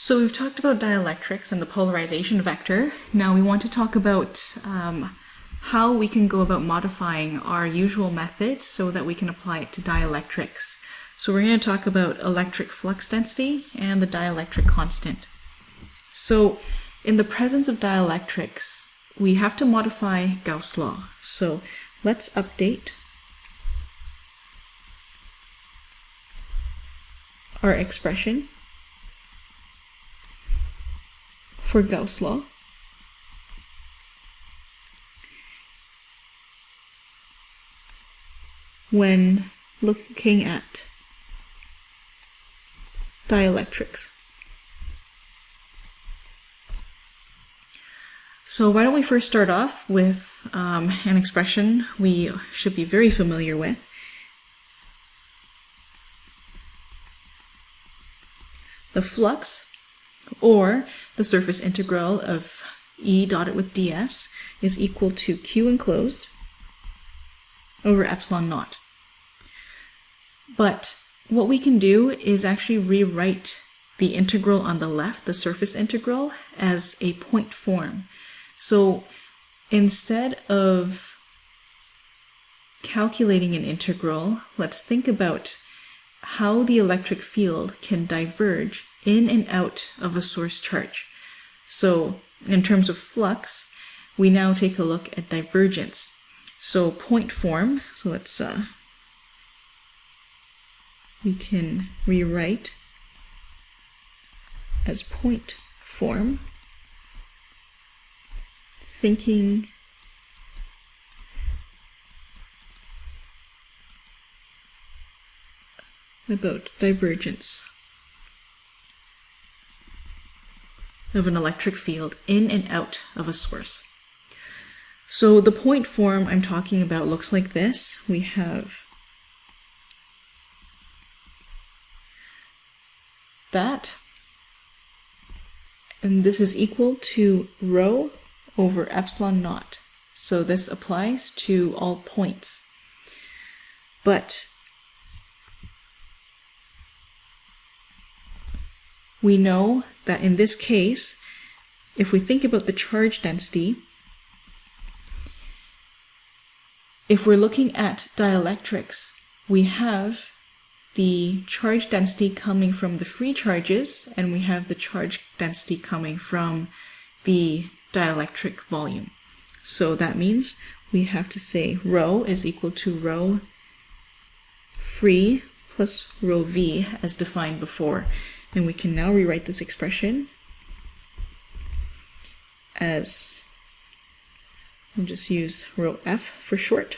So we've talked about dielectrics and the polarization vector. Now we want to talk about how we can go about modifying our usual method so that we can apply it to dielectrics. So we're going to talk about electric flux density and the dielectric constant. So in the presence of dielectrics, we have to modify Gauss' law. So let's update our expression for Gauss' law. When looking at dielectrics. So why don't we first start off with an expression we should be very familiar with. The flux, or the surface integral of E dotted with ds, is equal to Q enclosed over epsilon naught. But what we can do is actually rewrite the integral on the left, the surface integral, as a point form. So instead of calculating an integral, let's think about how the electric field can diverge in and out of a source charge. So in terms of flux, we now take a look at divergence. So point form, so let's we can rewrite as point form, thinking about divergence of an electric field in and out of a source. So the point form I'm talking about looks like this. We have that, and this is equal to rho over epsilon naught. So this applies to all points. But we know that in this case, if we think about the charge density, if we're looking at dielectrics, we have the charge density coming from the free charges, and we have the charge density coming from the dielectric volume. So that means we have to say rho is equal to rho free plus rho v as defined before. And we can now rewrite this expression as, we'll just use rho f for short,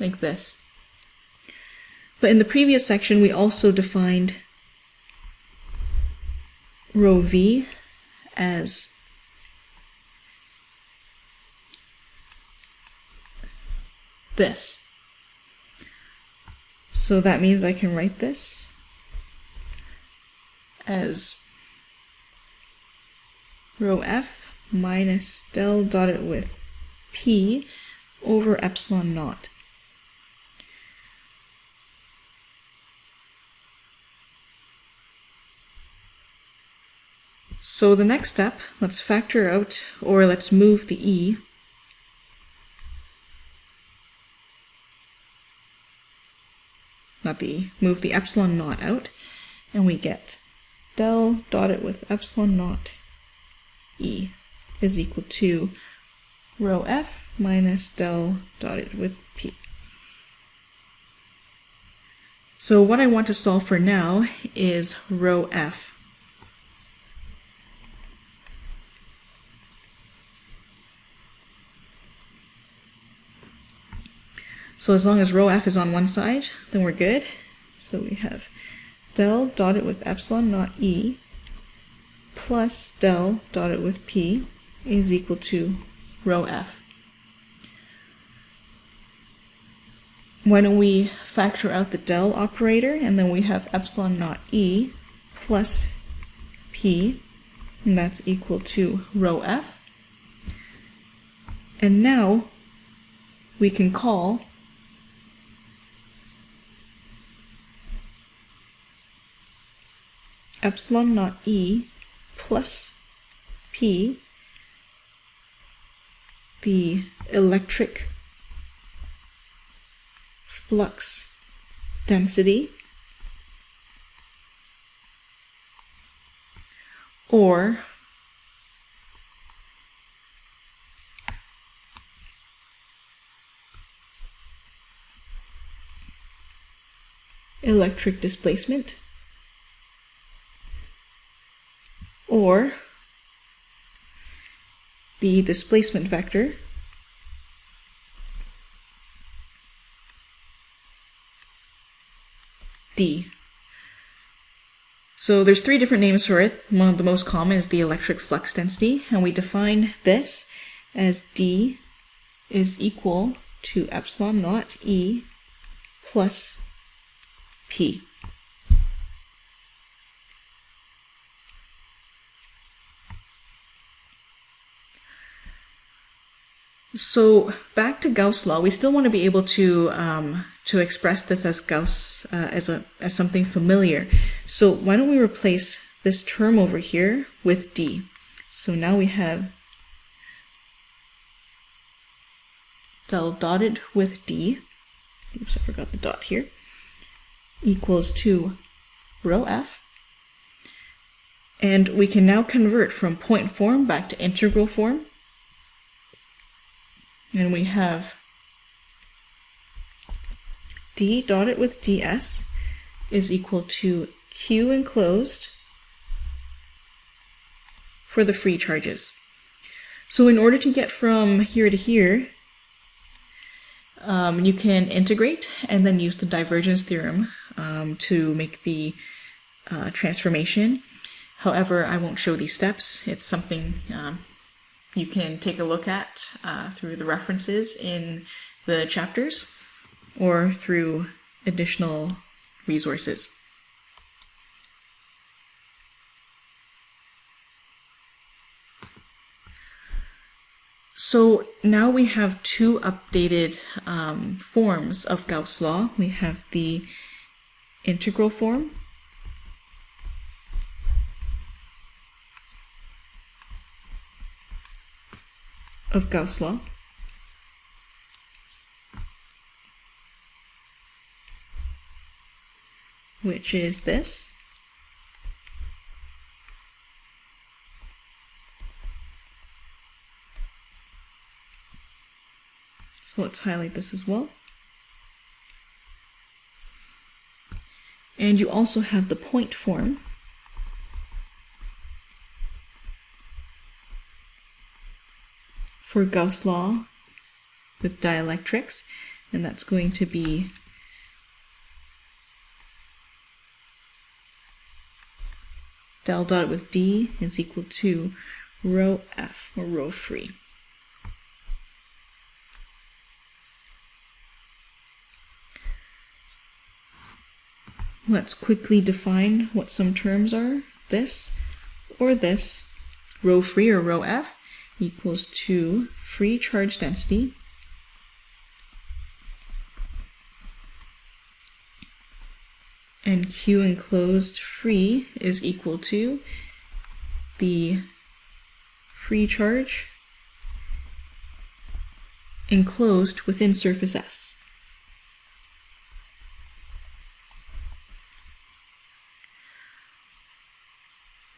like this. But in the previous section, we also defined rho v as this. So that means I can write this as rho f minus del dotted with p over epsilon naught. So the next step, let's factor out, or let's move the e move the epsilon naught out, and we get del dotted with epsilon naught e is equal to rho f minus del dotted with p. So what I want to solve for now is rho f. So as long as rho f is on one side, then we're good. So we have del dotted with epsilon naught e plus del dotted with p is equal to rho f. Why don't we factor out the del operator, and then we have epsilon naught e plus p, and that's equal to rho f. And now we can call epsilon naught E plus P, the electric flux density, or electric displacement, or the displacement vector D. So there's three different names for it. One of the most common is the electric flux density, and we define this as D is equal to epsilon naught E plus P. So back to Gauss' law, we still want to be able to express this as Gauss as something familiar. So why don't we replace this term over here with D? So now we have del dotted with D. Oops, I forgot the dot here. Equals to rho f. And we can now convert from point form back to integral form. And we have D dotted with ds is equal to Q enclosed for the free charges. So in order to get from here to here, you can integrate and then use the divergence theorem to make the transformation. However, I won't show these steps. It's something you can take a look at through the references in the chapters or through additional resources. So now we have two updated forms of Gauss' law. We have the integral form of Gauss' law, which is this. So let's highlight this as well. And you also have the point form for Gauss' law with dielectrics, and that's going to be del dot with D is equal to rho f, or rho free. Let's quickly define what some terms are. This or this, rho free or rho f equals to free charge density and Q enclosed free is equal to the free charge enclosed within surface S.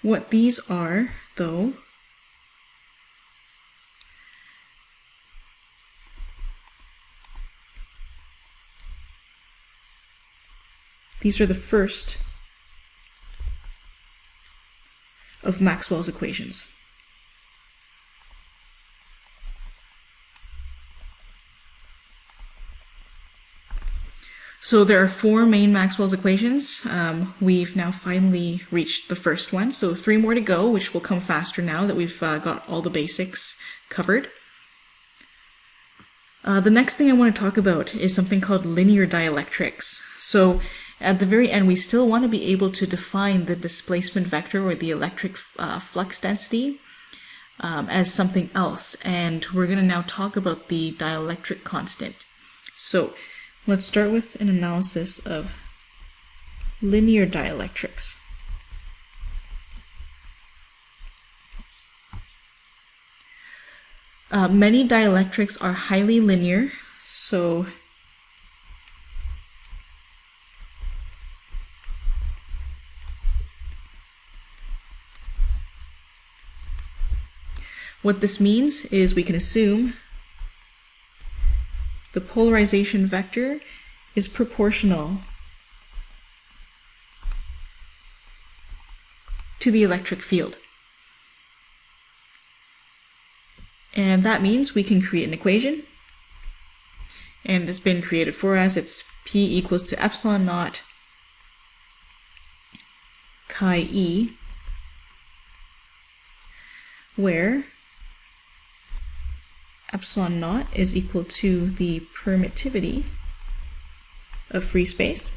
What these are, though, these are the first of Maxwell's equations. So there are four main Maxwell's equations. We've now finally reached the first one, so three more to go, which will come faster now that we've got all the basics covered. The next thing I want to talk about is something called linear dielectrics. So at the very end, we still want to be able to define the displacement vector or the electric flux density as something else, and we're going to now talk about the dielectric constant. So let's start with an analysis of linear dielectrics. Many dielectrics are highly linear, so what this means is we can assume the polarization vector is proportional to the electric field. And that means we can create an equation, and it's been created for us. It's P equals to epsilon naught chi E, where epsilon naught is equal to the permittivity of free space,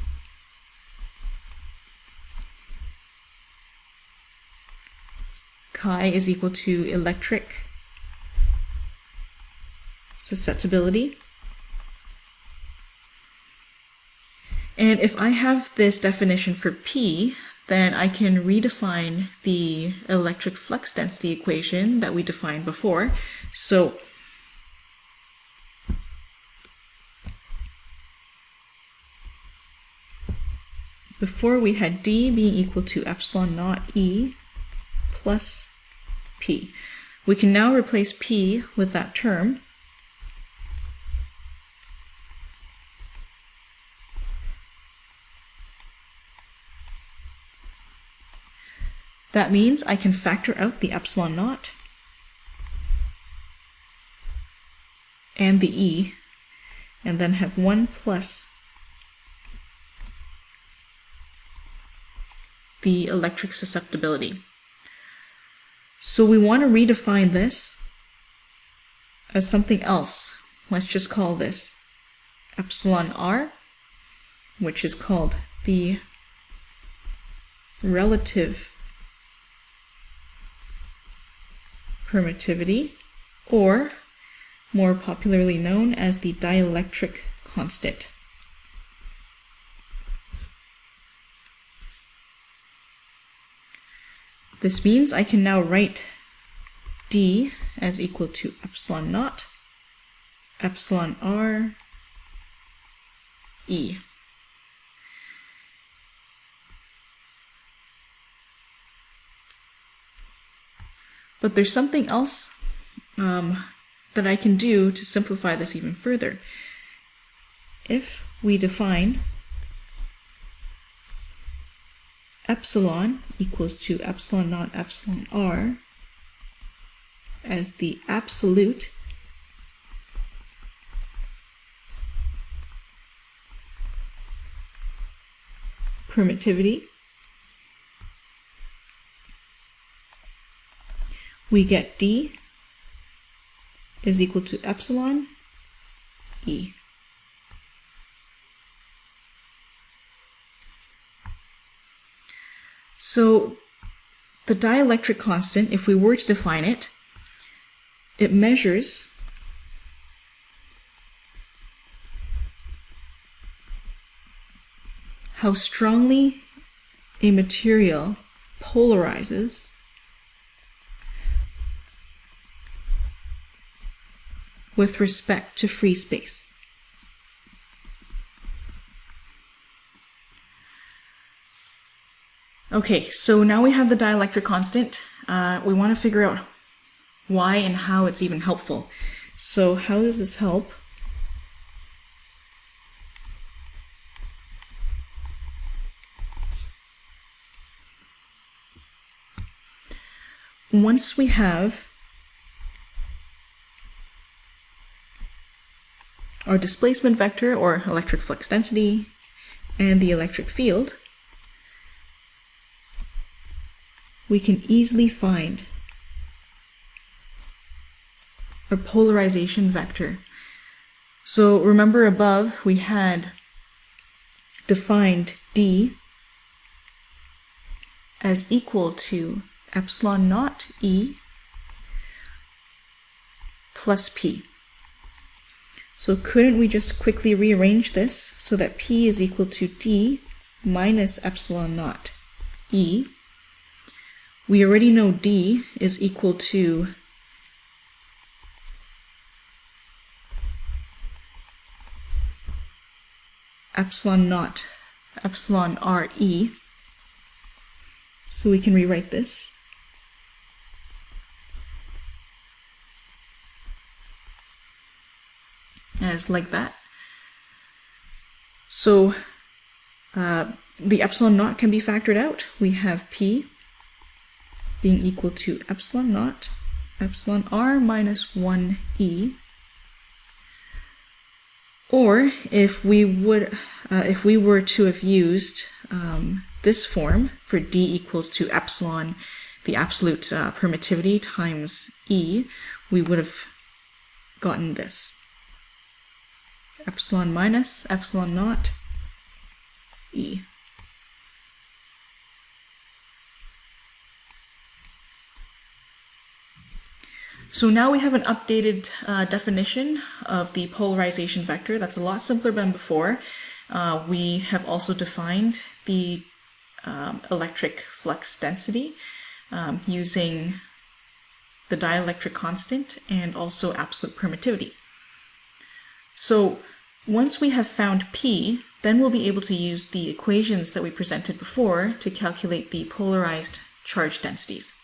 chi is equal to electric susceptibility. And if I have this definition for P, then I can redefine the electric flux density equation that we defined before. So before we had D being equal to epsilon naught E plus P. We can now replace P with that term. That means I can factor out the epsilon naught and the E, and then have 1 plus the electric susceptibility. So we want to redefine this as something else. Let's just call this epsilon R, which is called the relative permittivity, or more popularly known as the dielectric constant. This means I can now write D as equal to epsilon naught, epsilon R, E. But there's something else that I can do to simplify this even further. If we define epsilon equals to epsilon naught epsilon R as the absolute permittivity, we get D is equal to epsilon E. So the dielectric constant, if we were to define it, it measures how strongly a material polarizes with respect to free space. Okay, so now we have the dielectric constant. We want to figure out why and how it's even helpful. So how does this help? Once we have our displacement vector, or electric flux density, and the electric field, we can easily find our polarization vector. So remember above we had defined D as equal to epsilon naught E plus P. So couldn't we just quickly rearrange this so that P is equal to D minus epsilon naught E? We already know D is equal to epsilon naught, epsilon RE. So we can rewrite this as like that. So the epsilon naught can be factored out. We have P being equal to epsilon naught, epsilon R minus 1E. Or if we were to have used this form for D equals to epsilon, the absolute permittivity times E, we would have gotten this. Epsilon minus epsilon naught E. So now we have an updated definition of the polarization vector that's a lot simpler than before. We have also defined the electric flux density using the dielectric constant and also absolute permittivity. So once we have found P, then we'll be able to use the equations that we presented before to calculate the polarized charge densities.